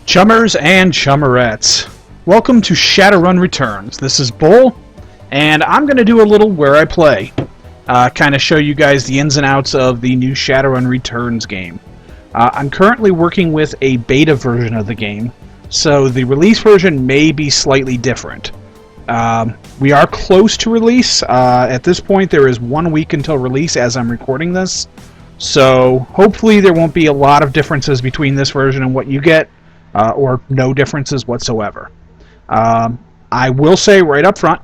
Chummers and chummerettes, welcome to Shadowrun Returns. This is Bull, and I'm going to do a little Where I Play. Kind of show you guys the ins and outs of the new Shadowrun Returns game. I'm currently working with a beta version of the game, so the release version may be slightly different. We are close to release. At this point, there is 1 week until release as I'm recording this, so hopefully there won't be a lot of differences between this version and what you get. Or no differences whatsoever. I will say right up front,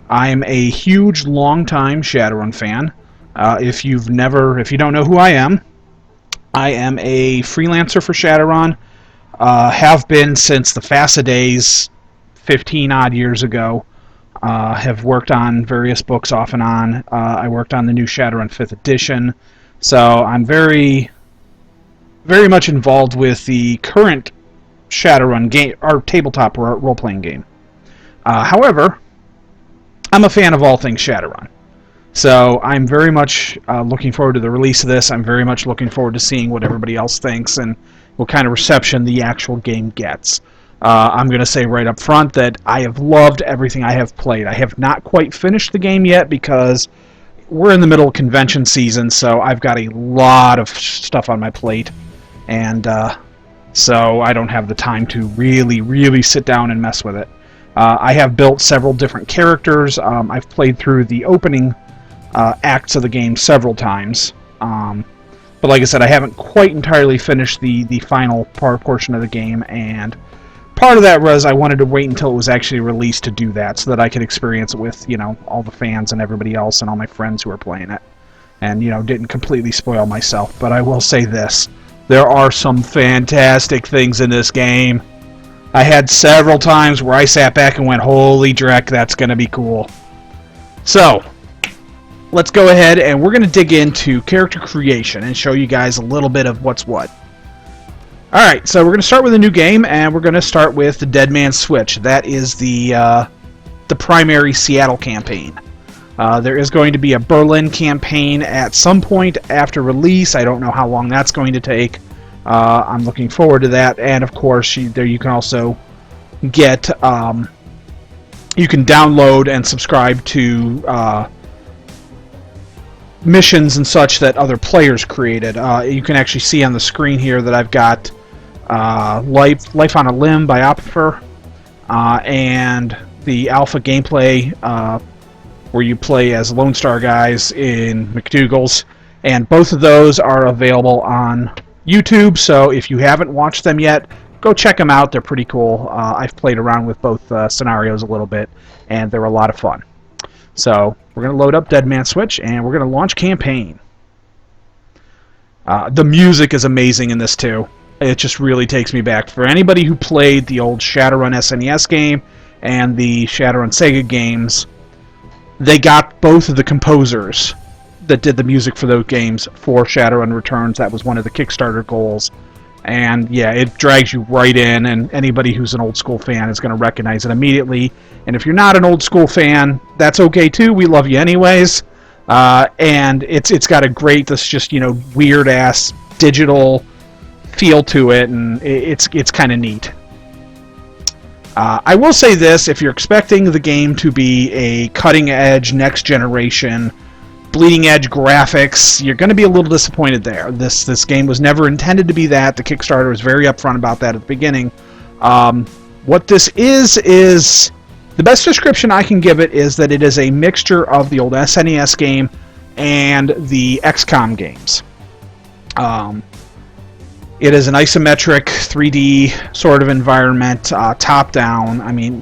I'm a huge, long-time Shadowrun fan. If you don't know who I am a freelancer for Shadowrun. Have been since the FASA days, 15-odd years ago. Have worked on various books off and on. I worked on the new Shadowrun 5th edition, so I'm very, very much involved with the current Shadowrun game, or tabletop role-playing game. However, I'm a fan of all things Shadowrun. So I'm very much looking forward to the release of this. I'm very much looking forward to seeing what everybody else thinks and what kind of reception the actual game gets. I'm going to say right up front that I have loved everything I have played. I have not quite finished the game yet because we're in the middle of convention season, so I've got a lot of stuff on my plate. And so I don't have the time to really sit down and mess with it. I have built several different characters. I've played through the opening acts of the game several times. But like I said, I haven't quite entirely finished the final portion of the game, and part of that was I wanted to wait until it was actually released to do that, so that I could experience it with, all the fans and everybody else and all my friends who are playing it. And, didn't completely spoil myself. But I will say this. There are some fantastic things in this game. I had several times where I sat back and went, holy dreck, that's going to be cool. So, let's go ahead and we're going to dig into character creation and show you guys a little bit of what's what. Alright, so we're going to start with a new game, and we're going to start with the Dead Man's Switch. That is the primary Seattle campaign. There is going to be a Berlin campaign at some point after release. I don't know how long that's going to take. I'm looking forward to that. And of course, there you can also get, you can download and subscribe to missions and such that other players created. You can actually see on the screen here that I've got Life on a Limb by Opfer, and the alpha gameplay where you play as Lone Star guys in McDougal's, and both of those are available on YouTube, so if you haven't watched them yet, go check them out. They're pretty cool. I've played around with both scenarios a little bit, and they're a lot of fun. So we're going to load up Dead Man's Switch, and we're going to launch campaign. The music is amazing in this too. It just really takes me back. For anybody who played the old Shadowrun SNES game and the Shadowrun Sega games, they got both of the composers that did the music for those games for Shadowrun Returns. That was one of the Kickstarter goals. And yeah, it drags you right in, and anybody who's an old school fan is going to recognize it immediately. And if you're not an old school fan, that's okay too. We love you anyways. And it's got a great, this just, weird ass digital feel to it, and it's kind of neat. I will say this, if you're expecting the game to be a cutting-edge, next-generation, bleeding-edge graphics, you're going to be a little disappointed there. This game was never intended to be that. The Kickstarter was very upfront about that at the beginning. What this is the best description I can give it is that it is a mixture of the old SNES game and the XCOM games. It is an isometric 3D sort of environment, top-down. I mean,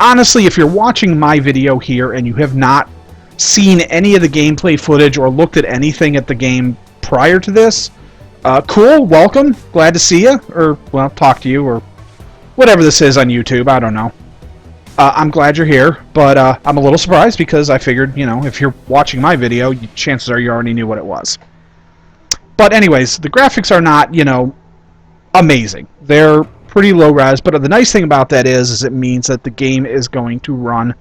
honestly, if you're watching my video here and you have not seen any of the gameplay footage or looked at anything at the game prior to this, cool, welcome, glad to see you, or, well, talk to you, or whatever this is on YouTube, I don't know. I'm glad you're here, but I'm a little surprised because I figured, if you're watching my video, chances are you already knew what it was. But anyways, the graphics are not, amazing. They're pretty low res, but the nice thing about that is it means that the game is going to run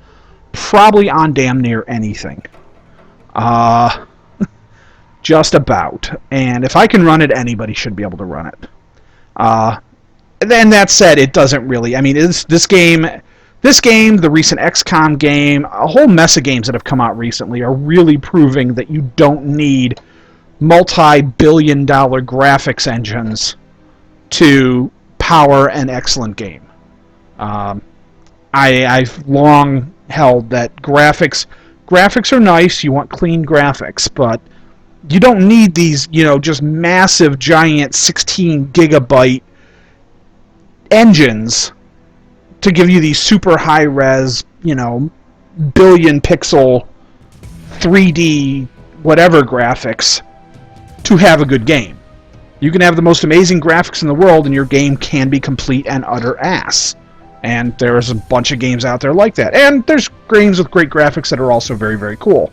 probably on damn near anything. Just about. And if I can run it, anybody should be able to run it. then that said, it doesn't really. I mean, this game, the recent XCOM game, a whole mess of games that have come out recently are really proving that you don't need multi-billion-dollar graphics engines to power an excellent game. I've long held that graphics are nice. You want clean graphics, but you don't need these, just massive, giant 16 gigabyte engines to give you these super high res, billion pixel 3D whatever graphics to have a good game. You can have the most amazing graphics in the world and your game can be complete and utter ass. And there's a bunch of games out there like that. And there's games with great graphics that are also very, very cool.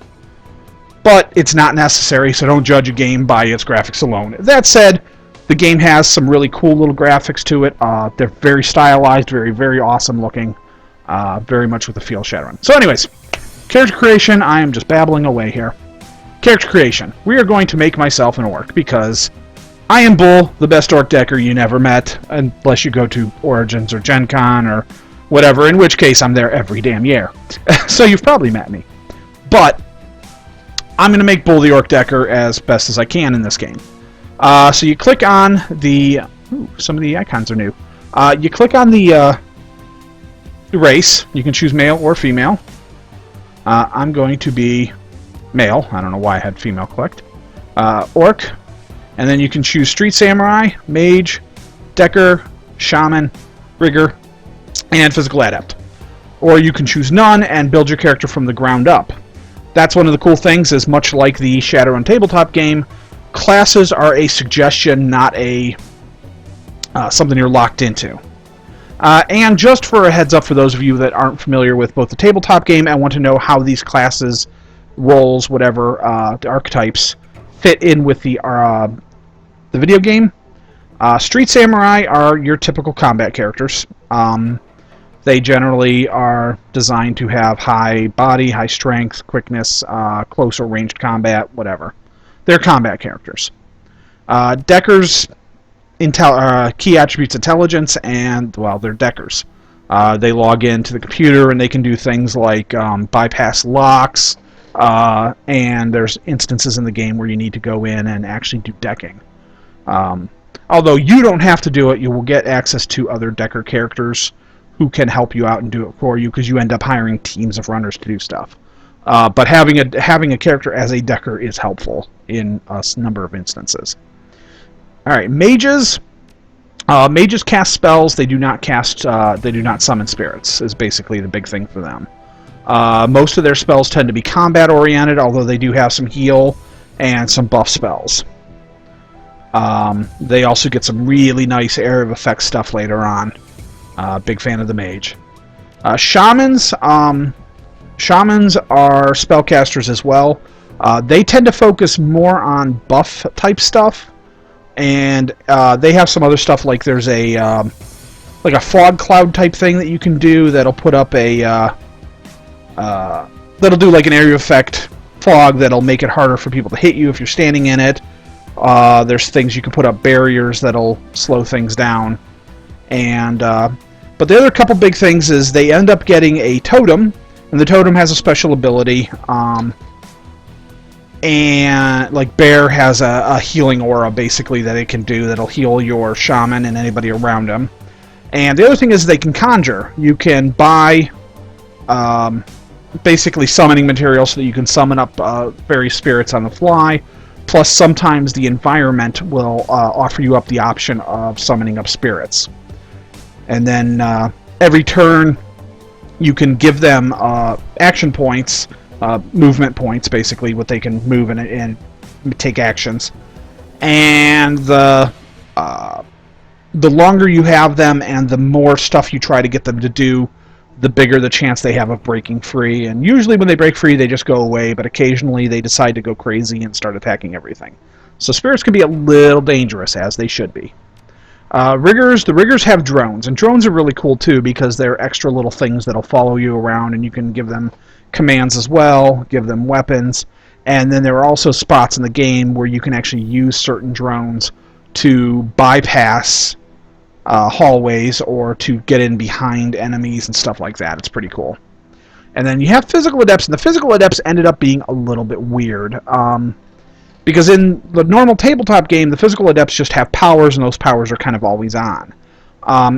But it's not necessary, so don't judge a game by its graphics alone. That said, the game has some really cool little graphics to it. They're very stylized, very, very awesome looking. Very much with the feel of Shadowrun. So anyways, character creation, I am just babbling away here. Character creation. We are going to make myself an orc, because I am Bull, the best orc decker you never met, unless you go to Origins or Gen Con or whatever, in which case I'm there every damn year. So you've probably met me. But I'm going to make Bull the orc decker as best as I can in this game. So you click on the... Ooh, some of the icons are new. You click on the race. You can choose male or female. I'm going to be male. I don't know why I had female clicked. Orc. And then you can choose Street Samurai, Mage, Decker, Shaman, Rigger, and Physical Adept. Or you can choose none and build your character from the ground up. That's one of the cool things, is much like the Shadowrun tabletop game, classes are a suggestion, not a something you're locked into. And just for a heads up for those of you that aren't familiar with both the tabletop game and want to know how these classes, roles, whatever, the archetypes, fit in with the video game. Street Samurai are your typical combat characters. They generally are designed to have high body, high strength, quickness, close or ranged combat, whatever. They're combat characters. Deckers, key attributes intelligence, and, well, they're Deckers. They log into the computer and they can do things like bypass locks, and there's instances in the game where you need to go in and actually do decking. Although you don't have to do it, you will get access to other Decker characters who can help you out and do it for you, because you end up hiring teams of runners to do stuff. But having a character as a Decker is helpful in a number of instances. All right, mages. Mages cast spells. They do not cast. They do not summon spirits. Is basically the big thing for them. Most of their spells tend to be combat oriented, although they do have some heal and some buff spells. They also get some really nice area of effect stuff later on. Big fan of the mage. Shamans. Shamans are spellcasters as well. They tend to focus more on buff type stuff, and they have some other stuff, like there's a like a fog cloud type thing that you can do that'll put up a that'll do like an area effect fog that'll make it harder for people to hit you if you're standing in it. There's things you can put up, barriers that'll slow things down, and but the other couple big things is they end up getting a totem, and the totem has a special ability, and like Bear has a healing aura basically that it can do that'll heal your shaman and anybody around him. And the other thing is they can conjure. You can buy basically summoning material so that you can summon up various spirits on the fly. Plus, sometimes the environment will offer you up the option of summoning up spirits. And then every turn, you can give them action points, movement points, basically, what they can move and take actions. And the longer you have them and the more stuff you try to get them to do, the bigger the chance they have of breaking free. And usually when they break free, they just go away, but occasionally they decide to go crazy and start attacking everything. So spirits can be a little dangerous, as they should be. Riggers, the Riggers have drones, and drones are really cool too, because they're extra little things that'll follow you around, and you can give them commands as well, give them weapons, and then there are also spots in the game where you can actually use certain drones to bypass hallways or to get in behind enemies and stuff like that. It's pretty cool. And then you have physical adepts, and the physical adepts ended up being a little bit weird. Because in the normal tabletop game, the physical adepts just have powers, and those powers are kind of always on.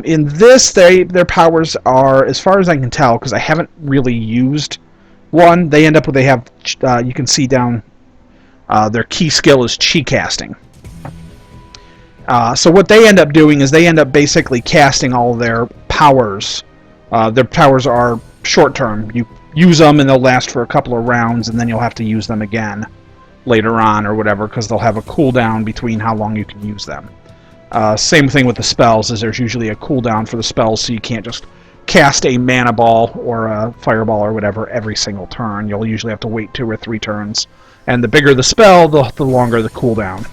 In this, their powers are, as far as I can tell, because I haven't really used one, they end up with, they have, you can see down, their key skill is chi casting. So what they end up doing is they end up basically casting all their powers. Their powers are short-term. You use them, and they'll last for a couple of rounds, and then you'll have to use them again later on or whatever, because they'll have a cooldown between how long you can use them. Same thing with the spells, is there's usually a cooldown for the spells, so you can't just cast a mana ball or a fireball or whatever every single turn. You'll usually have to wait 2 or 3 turns. And the bigger the spell, the longer the cooldown.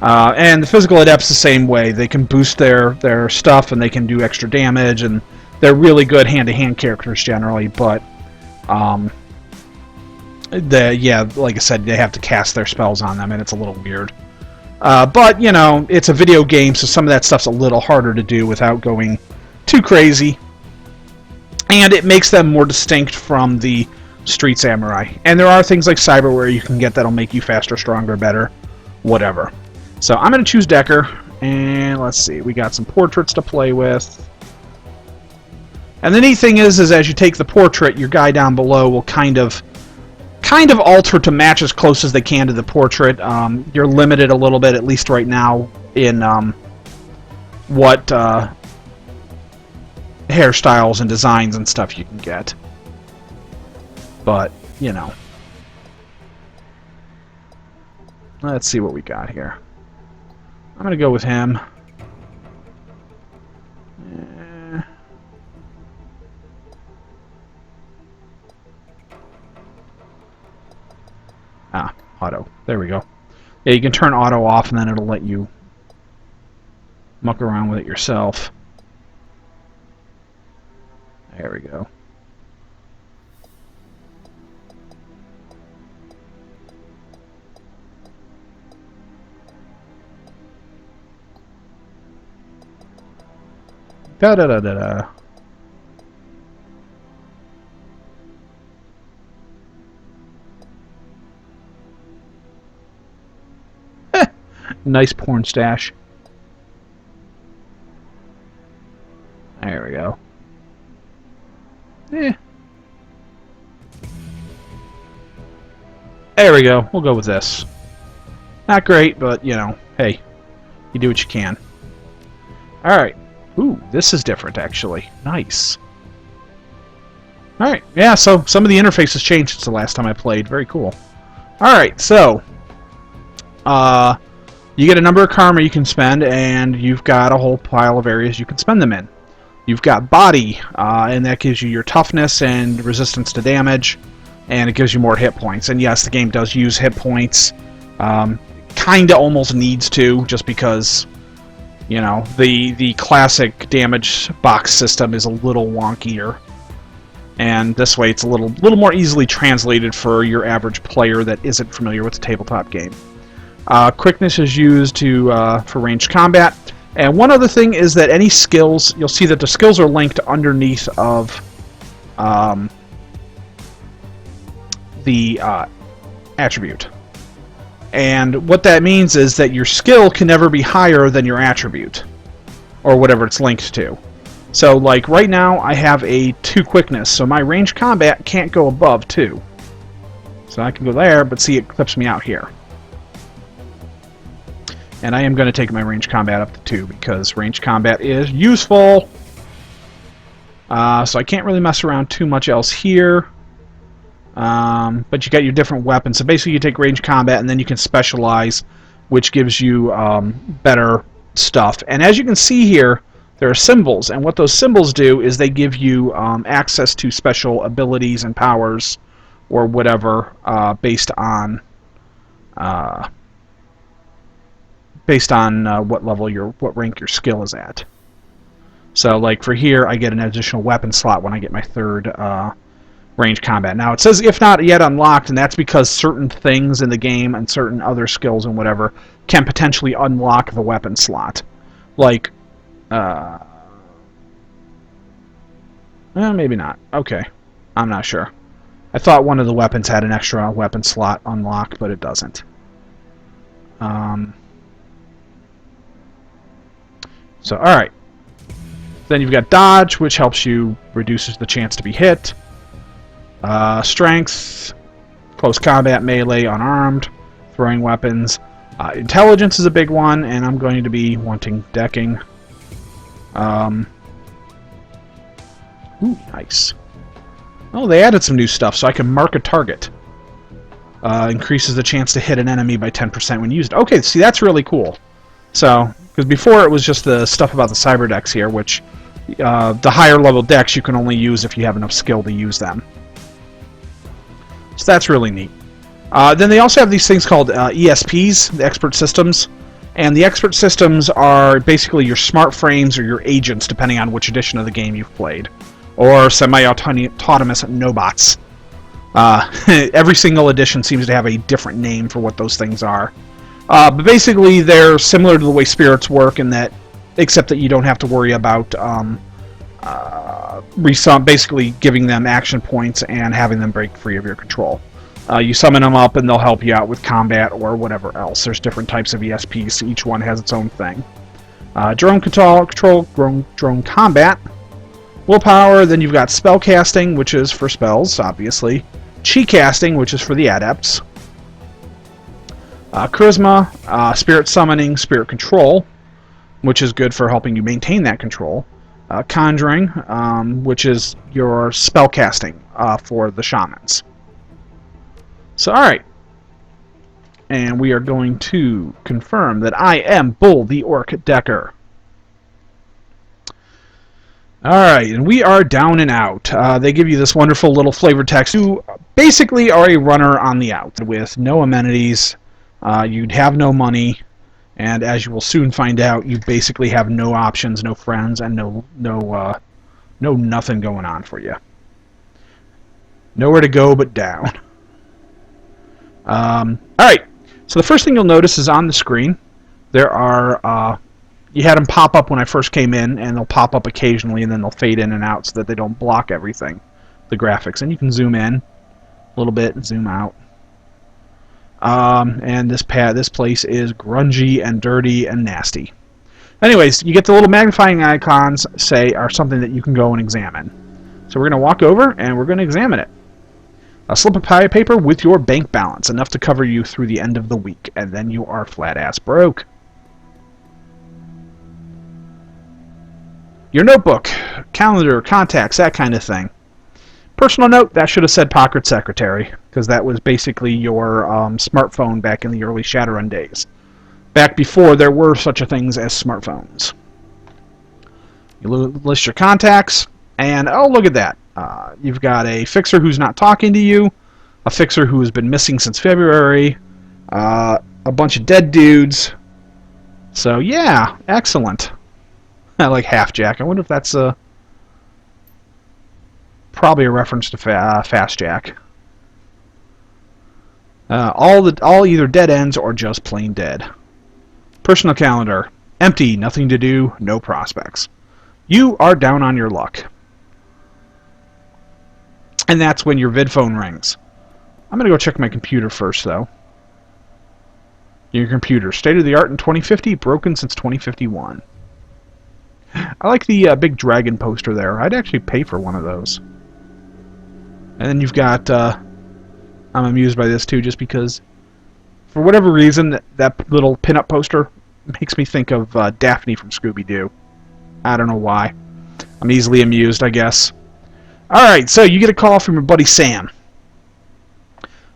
And the physical adepts the same way. They can boost their stuff, and they can do extra damage, and they're really good hand-to-hand characters generally, but like I said, they have to cast their spells on them, and it's a little weird. But, you know, it's a video game, so some of that stuff's a little harder to do without going too crazy. And it makes them more distinct from the Street Samurai. And there are things like cyberware you can get that'll make you faster, stronger, better, whatever. So I'm going to choose Decker, and let's see, we got some portraits to play with. And the neat thing is as you take the portrait, your guy down below will kind of alter to match as close as they can to the portrait. You're limited a little bit, at least right now, in what hairstyles and designs and stuff you can get. But, you know. Let's see what we got here. I'm going to go with him. Auto. There we go. Yeah, you can turn auto off, and then it'll let you muck around with it yourself. There we go. Da-da-da-da-da. Nice porn stash. There we go. There we go. We'll go with this. Not great, but, you know, hey, you do what you can. Alright. Ooh, this is different, actually. Nice. Alright, yeah, so some of the interface has changed since the last time I played. Very cool. Alright, so you get a number of karma you can spend, and you've got a whole pile of areas you can spend them in. You've got body, and that gives you your toughness and resistance to damage, and it gives you more hit points. And yes, the game does use hit points. Kinda almost needs to, just because, you know, the classic damage box system is a little wonkier. And this way it's a little more easily translated for your average player that isn't familiar with the tabletop game. Quickness is used for ranged combat. And one other thing is that any skills, you'll see that the skills are linked underneath of the attribute. And what that means is that your skill can never be higher than your attribute, or whatever it's linked to. So, like, right now I have a 2 quickness, so my ranged combat can't go above 2. So I can go there, but see, it clips me out here. And I am going to take my ranged combat up to 2, because ranged combat is useful. So I can't really mess around too much else here. But you got your different weapons. So basically you take ranged combat, and then you can specialize, which gives you better stuff. And as you can see here, there are symbols. And what those symbols do is they give you access to special abilities and powers, or whatever, based on what level what rank your skill is at. So, like for here, I get an additional weapon slot when I get my 3rd ranged combat. Now, it says if not yet unlocked, and that's because certain things in the game and certain other skills and whatever can potentially unlock the weapon slot. Like, Uh, maybe not. Okay. I'm not sure. I thought one of the weapons had an extra weapon slot unlocked, but it doesn't. So, alright. Then you've got dodge, which helps you, reduces the chance to be hit. Strength, close combat, melee, unarmed, throwing weapons. Intelligence is a big one, and I'm going to be wanting decking. Ooh, nice. Oh, they added some new stuff, so I can mark a target. Increases the chance to hit an enemy by 10% when used. Okay, see, that's really cool. So, because before it was just the stuff about the cyber decks here, which the higher level decks you can only use if you have enough skill to use them. So that's really neat. Then they also have these things called ESPs, the expert systems. And the expert systems are basically your smart frames or your agents, depending on which edition of the game you've played. Or semi-autonomous nobots. Every single edition seems to have a different name for what those things are. But basically, they're similar to the way spirits work in that, except that you don't have to worry about basically giving them action points and having them break free of your control. You summon them up and they'll help you out with combat or whatever else. There's different types of ESPs. Each one has its own thing. Drone control, drone combat, willpower. Then you've got spell casting, which is for spells, obviously. Chi casting, which is for the adepts. Charisma, spirit summoning, spirit control, which is good for helping you maintain that control. Conjuring, which is your spell casting for the shamans. So, alright. And we are going to confirm that I am Bull the Orc Decker. Alright, and we are down and out. They give you this wonderful little flavor text. You basically are a runner on the out with no amenities. You'd have no money. And as you will soon find out, you basically have no options, no friends, and no nothing going on for you. Nowhere to go but down. Alright, so the first thing you'll notice is on the screen, there are, you had them pop up when I first came in, and they'll pop up occasionally, and then they'll fade in and out so that they don't block everything, the graphics. And you can zoom in a little bit and zoom out. And this place is grungy and dirty and nasty. Anyways, you get the little magnifying icons are something that you can go and examine. So we're going to walk over and we're going to examine it. A slip of paper with your bank balance, enough to cover you through the end of the week, and then you are flat-ass broke. Your notebook, calendar, contacts, that kind of thing. Personal note, that should have said Pocket Secretary, because that was basically your smartphone back in the early Shadowrun days. Back before there were such a things as smartphones. You list your contacts, and oh, look at that. You've got a fixer who's not talking to you, a fixer who has been missing since February, a bunch of dead dudes. So yeah, excellent. I like Half Jack. I wonder if that's probably a reference to Fast Jack. All either dead ends or just plain dead. Personal calendar. Empty, nothing to do, no prospects. You are down on your luck. And that's when your vid phone rings. I'm going to go check my computer first, though. Your computer. State of the art in 2050, broken since 2051. I like the big dragon poster there. I'd actually pay for one of those. And then you've got... I'm amused by this, too, just because... For whatever reason, that little pinup poster makes me think of Daphne from Scooby-Doo. I don't know why. I'm easily amused, I guess. Alright, so you get a call from your buddy Sam.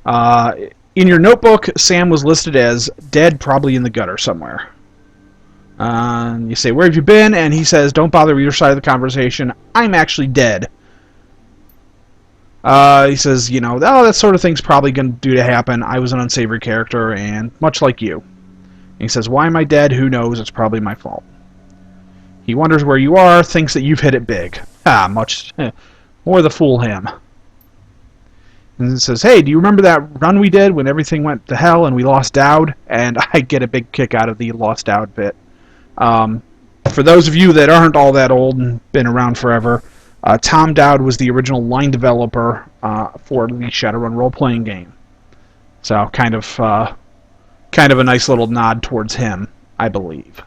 In your notebook, Sam was listed as dead, probably in the gutter somewhere. You say, where have you been? And he says, don't bother either side of the conversation. I'm actually dead. He says, you know, oh, that sort of thing's probably going to happen. I was an unsavory character, and much like you. And he says, why am I dead? Who knows? It's probably my fault. He wonders where you are, thinks that you've hit it big. Much more the fool him. And it says, hey, do you remember that run we did when everything went to hell and we lost Dowd? And I get a big kick out of the lost Dowd bit. For those of you that aren't all that old and been around forever, Tom Dowd was the original line developer for the Shadowrun role-playing game. So kind of a nice little nod towards him, I believe.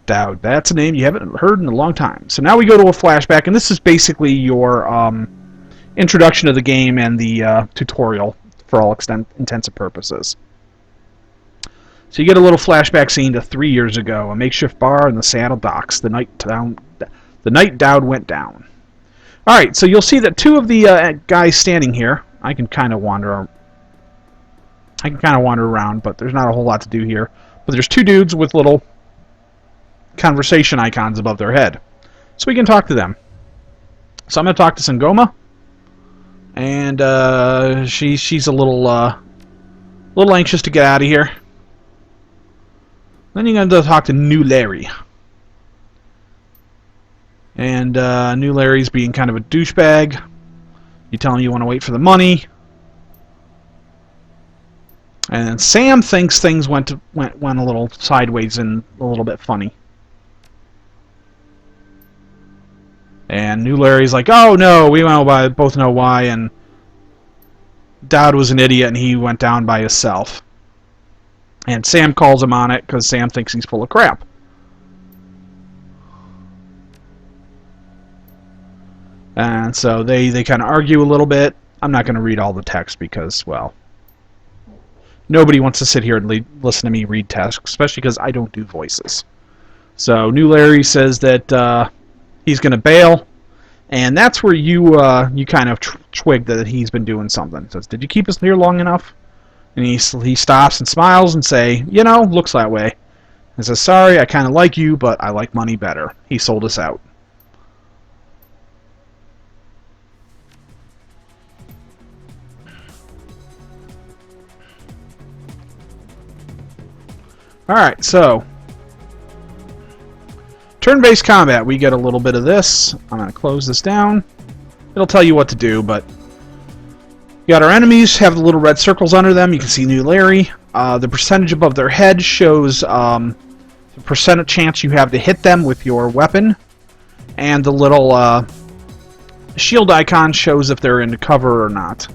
Dowd, that's a name you haven't heard in a long time. So now we go to a flashback, and this is basically your introduction to the game and the tutorial for all intents and purposes. So you get a little flashback scene to 3 years ago, a makeshift bar in the Seattle docks. The night Dowd went down. All right, so you'll see that two of the guys standing here. I can kind of wander around, but there's not a whole lot to do here. But there's two dudes with little conversation icons above their head, so we can talk to them. So I'm going to talk to Sangoma, and she's a little anxious to get out of here. Then you're going to talk to New Larry. And New Larry's being kind of a douchebag. You tell him you want to wait for the money. And then Sam thinks things went a little sideways and a little bit funny. And New Larry's like, oh no, we both know why, and Dowd was an idiot and he went down by himself. And Sam calls him on it because Sam thinks he's full of crap. And so they kind of argue a little bit. I'm not going to read all the text because, well, nobody wants to sit here and listen to me read text, especially because I don't do voices. So New Larry says that he's going to bail, and that's where you kind of twig that he's been doing something. He says, did you keep us here long enough? And he stops and smiles and say, you know, looks that way. He says, sorry, I kind of like you, but I like money better. He sold us out. Alright, so turn-based combat, we get a little bit of this. I'm going to close this down. It'll tell you what to do, but you got our enemies, have the little red circles under them. You can see New Larry. The percentage above their head shows the percent chance you have to hit them with your weapon. And the little shield icon shows if they're in cover or not.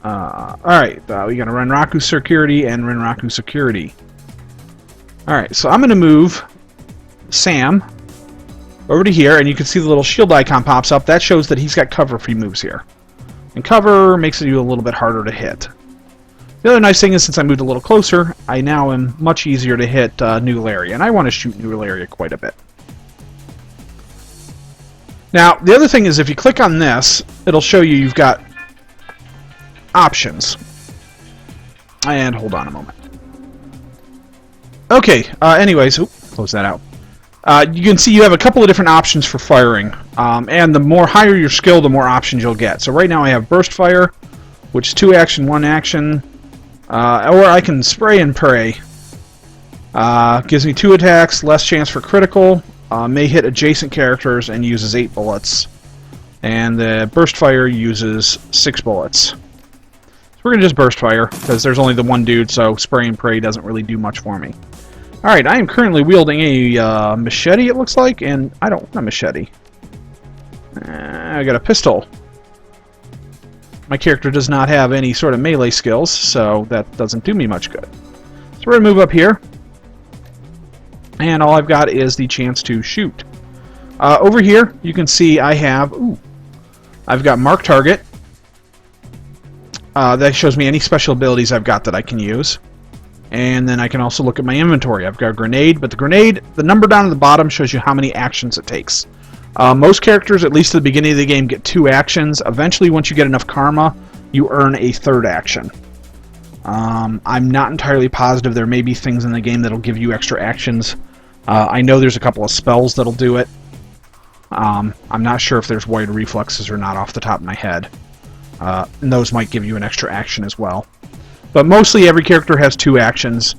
Alright, we got a Renraku Security and Renraku Security. Alright, so I'm going to move Sam over to here, and you can see the little shield icon pops up. That shows that he's got cover if he moves here. And cover makes it a little bit harder to hit. The other nice thing is, since I moved a little closer, I now am much easier to hit New Larry, and I want to shoot New Larry quite a bit. Now, the other thing is, if you click on this, it'll show you you've got options. And hold on a moment. Okay, anyways, close that out. You can see you have a couple of different options for firing, and the more higher your skill, the more options you'll get. So right now I have burst fire, which is 2 action, 1 action, or I can spray and pray. Gives me 2 attacks, less chance for critical, may hit adjacent characters, and uses 8 bullets. And the burst fire uses 6 bullets. So we're going to just burst fire, because there's only the one dude, so spray and pray doesn't really do much for me. Alright, I am currently wielding a machete, it looks like, and I don't want a machete. I got a pistol. My character does not have any sort of melee skills, so that doesn't do me much good. So we're going to move up here, and all I've got is the chance to shoot. Over here, you can see I have, I've got Mark Target. That shows me any special abilities I've got that I can use. And then I can also look at my inventory. I've got a grenade, but the grenade, the number down at the bottom shows you how many actions it takes. Most characters, at least at the beginning of the game, get 2 actions. Eventually, once you get enough karma, you earn a 3rd action. I'm not entirely positive. There may be things in the game that'll give you extra actions. I know there's a couple of spells that'll do it. I'm not sure if there's wide reflexes or not off the top of my head. And those might give you an extra action as well. But mostly every character has 2 actions.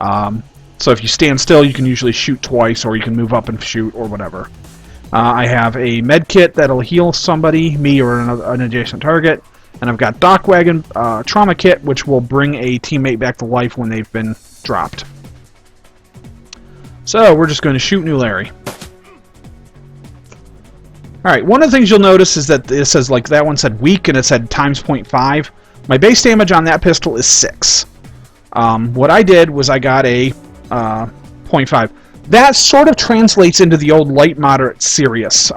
So if you stand still, you can usually shoot twice, or you can move up and shoot, or whatever. I have a med kit that'll heal somebody, me or an adjacent target. And I've got Dock Wagon Trauma Kit, which will bring a teammate back to life when they've been dropped. So we're just going to shoot New Larry. Alright, one of the things you'll notice is that it says, like, that one said weak and it said times 0.5. My base damage on that pistol is 6. What I did was I got a 0.5. That sort of translates into the old light, moderate, serious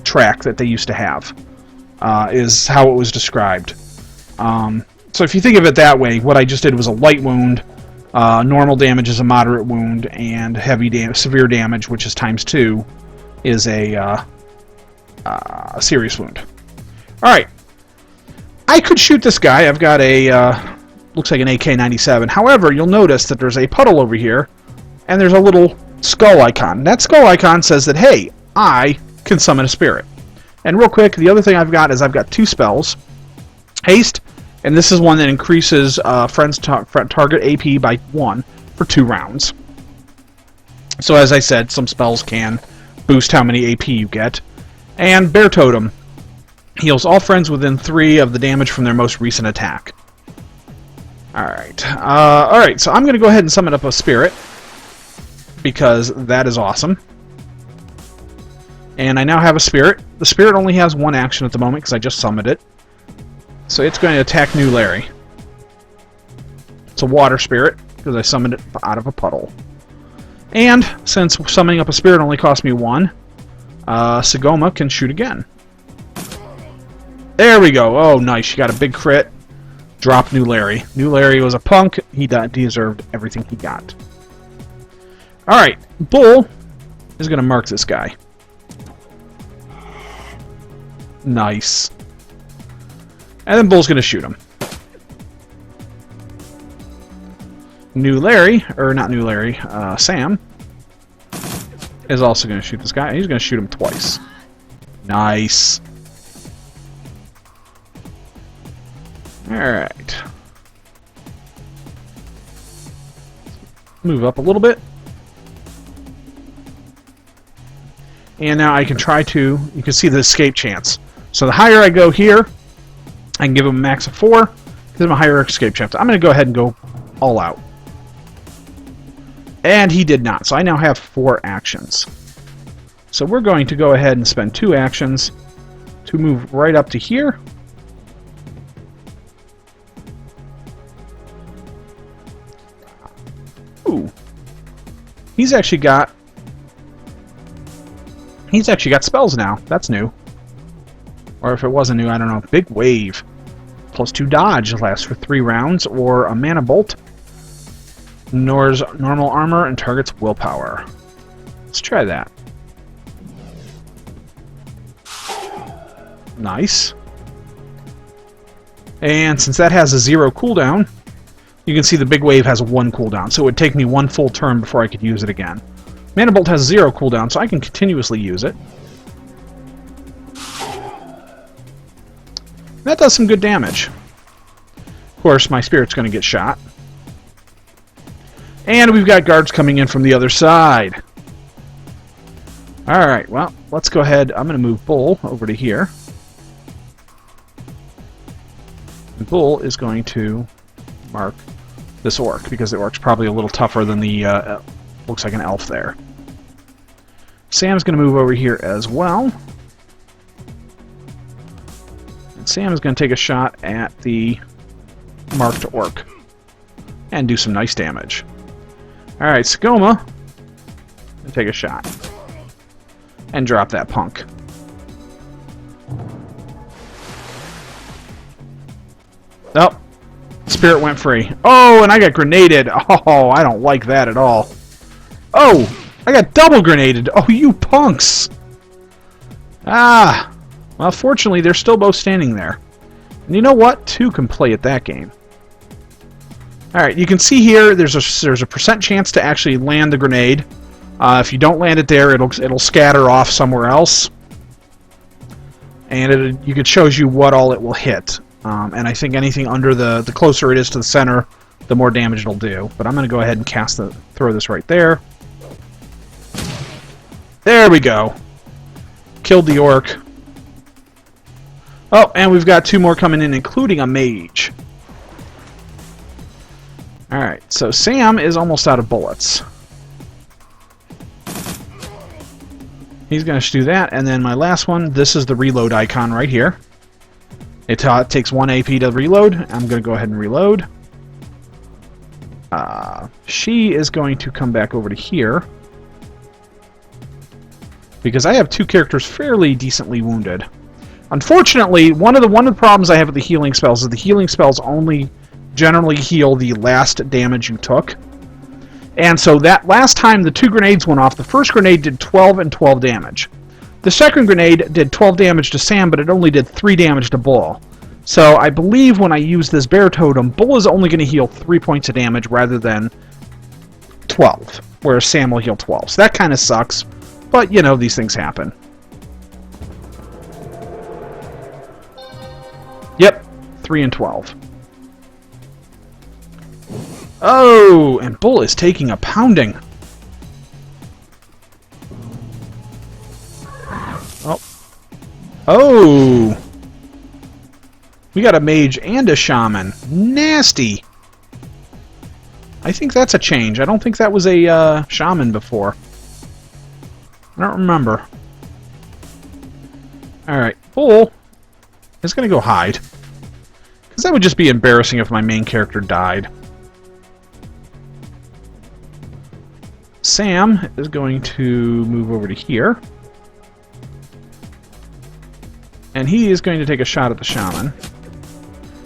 track that they used to have, is how it was described. So if you think of it that way, what I just did was a light wound, normal damage is a moderate wound, and severe damage, which is times 2, is a serious wound. Alright. I could shoot this guy. I've got a, looks like an AK-97. However, you'll notice that there's a puddle over here, and there's a little skull icon. That skull icon says that, hey, I can summon a spirit. And real quick, the other thing I've got is I've got 2 spells. Haste, and this is one that increases friend's target AP by 1 for 2 rounds. So as I said, some spells can boost how many AP you get. And Bear Totem heals all friends within 3 of the damage from their most recent attack. Alright. Alright, so I'm going to go ahead and summon up a spirit, because that is awesome. And I now have a spirit. The spirit only has 1 action at the moment, because I just summoned it. So it's going to attack New Larry. It's a water spirit, because I summoned it out of a puddle. And, since summoning up a spirit only cost me 1, Sagoma can shoot again. There we go. Oh, nice. She got a big crit. Drop New Larry. New Larry was a punk. He deserved everything he got. Alright. Bull is going to mark this guy. Nice. And then Bull's going to shoot him. New Larry, or not New Larry, Sam, is also going to shoot this guy. He's going to shoot him twice. Nice. Alright. Move up a little bit. And now I can try to, you can see the escape chance. So the higher I go here, I can give him a max of 4, give him a higher escape chance. I'm going to go ahead and go all out. And he did not, so I now have 4 actions. So we're going to go ahead and spend 2 actions to move right up to here. Ooh. He's actually got spells now. That's new. Or if it wasn't new, I don't know. Big Wave. Plus 2 dodge lasts for 3 rounds, or a mana bolt. Ignores normal armor and targets willpower. Let's try that. Nice. And since that has a 0 cooldown, you can see the Big Wave has a 1 cooldown, so it would take me 1 full turn before I could use it again. Mana Bolt has 0 cooldown, so I can continuously use it. That does some good damage. Of course, my spirit's going to get shot. And we've got guards coming in from the other side. Alright, well, let's go ahead. I'm going to move Bull over to here. And Bull is going to mark this orc, because the orc's probably a little tougher than the, looks like an elf there. Sam's going to move over here as well. And Sam is going to take a shot at the marked orc and do some nice damage. Alright, Sagoma, take a shot. And drop that punk. Oh, spirit went free. Oh, and I got grenaded. Oh, I don't like that at all. Oh, I got double grenaded. Oh, you punks. Ah, well, fortunately, they're still both standing there. And you know what? 2 can play at that game. Alright, you can see here there's a percent chance to actually land the grenade. If you don't land it there, it'll scatter off somewhere else. And it shows you what all it will hit. And I think anything under the closer it is to the center, the more damage it'll do. But I'm going to go ahead and throw this right there. There we go. Killed the orc. Oh, and we've got 2 more coming in, including a mage. Alright, so Sam is almost out of bullets. He's going to do that, and then my last one, this is the reload icon right here. It takes 1 AP to reload. I'm going to go ahead and reload. She is going to come back over to here, because I have 2 characters fairly decently wounded. Unfortunately, one of the problems I have with the healing spells is the healing spells only generally heal the last damage you took. And so that last time the 2 grenades went off, the first grenade did 12 and 12 damage. The second grenade did 12 damage to Sam, but it only did 3 damage to Bull. So I believe when I use this bear totem, Bull is only going to heal 3 points of damage rather than 12, whereas Sam will heal 12. So that kind of sucks, but you know, these things happen. Yep, 3 and 12. Oh, and Bull is taking a pounding. Oh. Oh! We got a mage and a shaman. Nasty! I think that's a change. I don't think that was a shaman before. I don't remember. Alright, Bull is going to go hide. Because that would just be embarrassing if my main character died. Sam is going to move over to here. And he is going to take a shot at the shaman.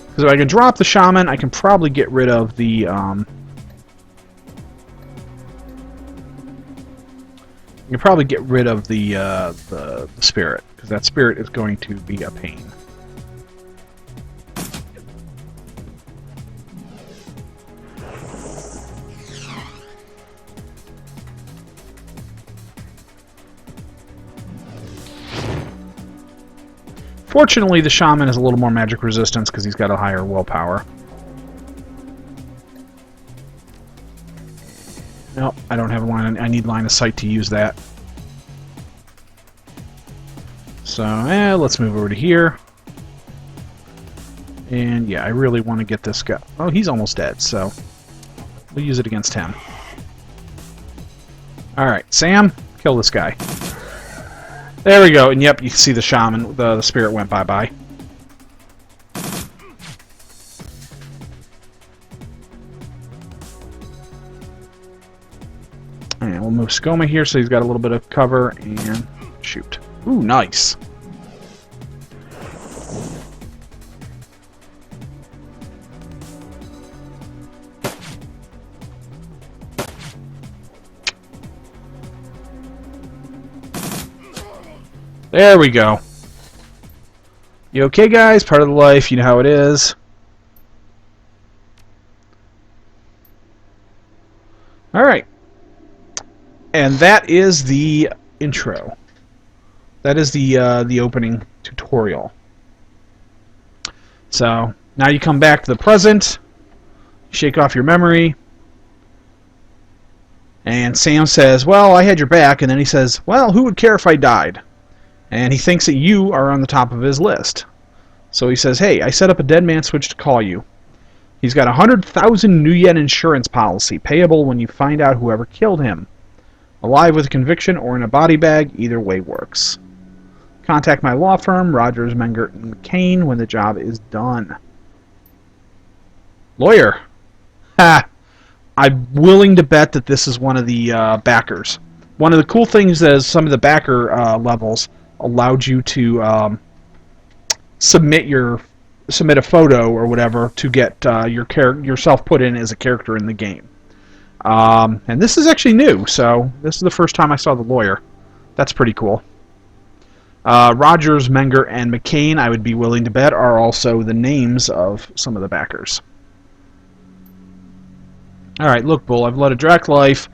Because if I can drop the shaman, I can probably get rid of the... I can probably get rid of the spirit. Because that spirit is going to be a pain. Fortunately, the shaman has a little more magic resistance because he's got a higher willpower. Nope, I don't have a line. I need line of sight to use that. So, let's move over to here. And yeah, I really want to get this guy. Oh, he's almost dead, so we'll use it against him. Alright, Sam, kill this guy. There we go, and yep, you can see the shaman, the spirit went bye-bye. And we'll move Skoma here so he's got a little bit of cover, and shoot. Ooh, nice. There we go. You okay, guys? Part of the life. You know how it is. Alright. And that is the intro. That is the opening tutorial. So, now you come back to the present. Shake off your memory. And Sam says, well, I had your back. And then he says, well, who would care if I died? And he thinks that you are on the top of his list. So he says, hey, I set up a dead man switch to call you. He's got a 100,000 new yen insurance policy, payable when you find out whoever killed him. Alive with a conviction or in a body bag, either way works. Contact my law firm, Rogers, Mengert, and McCain, when the job is done. Lawyer. Ha! I'm willing to bet that this is one of the backers. One of the cool things is some of the backer levels allowed you to submit a photo or whatever to get yourself put in as a character in the game. And this is actually new, so this is the first time I saw the lawyer. That's pretty cool. Rogers, Menger, and McCain, I would be willing to bet, are also the names of some of the backers. Alright, look, Bull, I've led a direct life.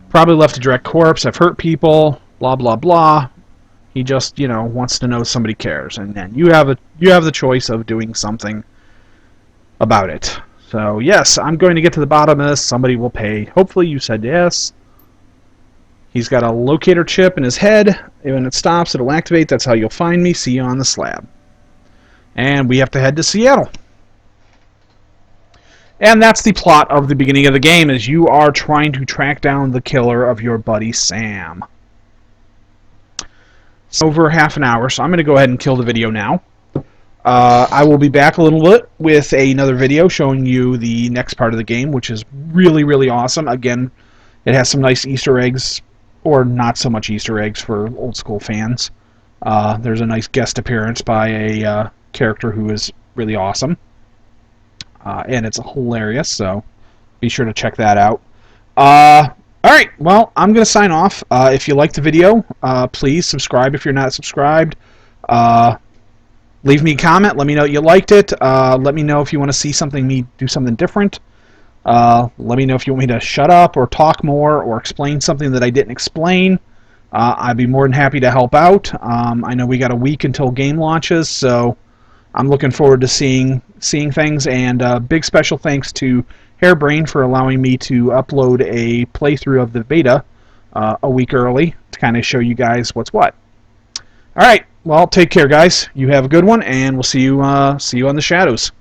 Probably left a direct corpse. I've hurt people. Blah, blah, blah. He just, you know, wants to know somebody cares. And then you have the choice of doing something about it. So, yes, I'm going to get to the bottom of this. Somebody will pay. Hopefully you said yes. He's got a locator chip in his head. When it stops, it'll activate. That's how you'll find me. See you on the slab. And we have to head to Seattle. And that's the plot of the beginning of the game, is you are trying to track down the killer of your buddy Sam. It's over half an hour, so I'm going to go ahead and kill the video now. I will be back a little bit with another video showing you the next part of the game, which is really, really awesome. Again, it has some nice Easter eggs, or not so much Easter eggs for old school fans. There's a nice guest appearance by a character who is really awesome. And it's hilarious, so be sure to check that out. Alright, well, I'm going to sign off. If you liked the video, please subscribe if you're not subscribed. Leave me a comment. Let me know you liked it. Let me know if you want to see me do something different. Let me know if you want me to shut up or talk more or explain something that I didn't explain. I'd be more than happy to help out. I know we got a week until game launches, so I'm looking forward to seeing things. And big special thanks to Hairbrain for allowing me to upload a playthrough of the beta a week early to kind of show you guys what's what. All right, well, take care, guys. You have a good one, and we'll see you on the Shadows.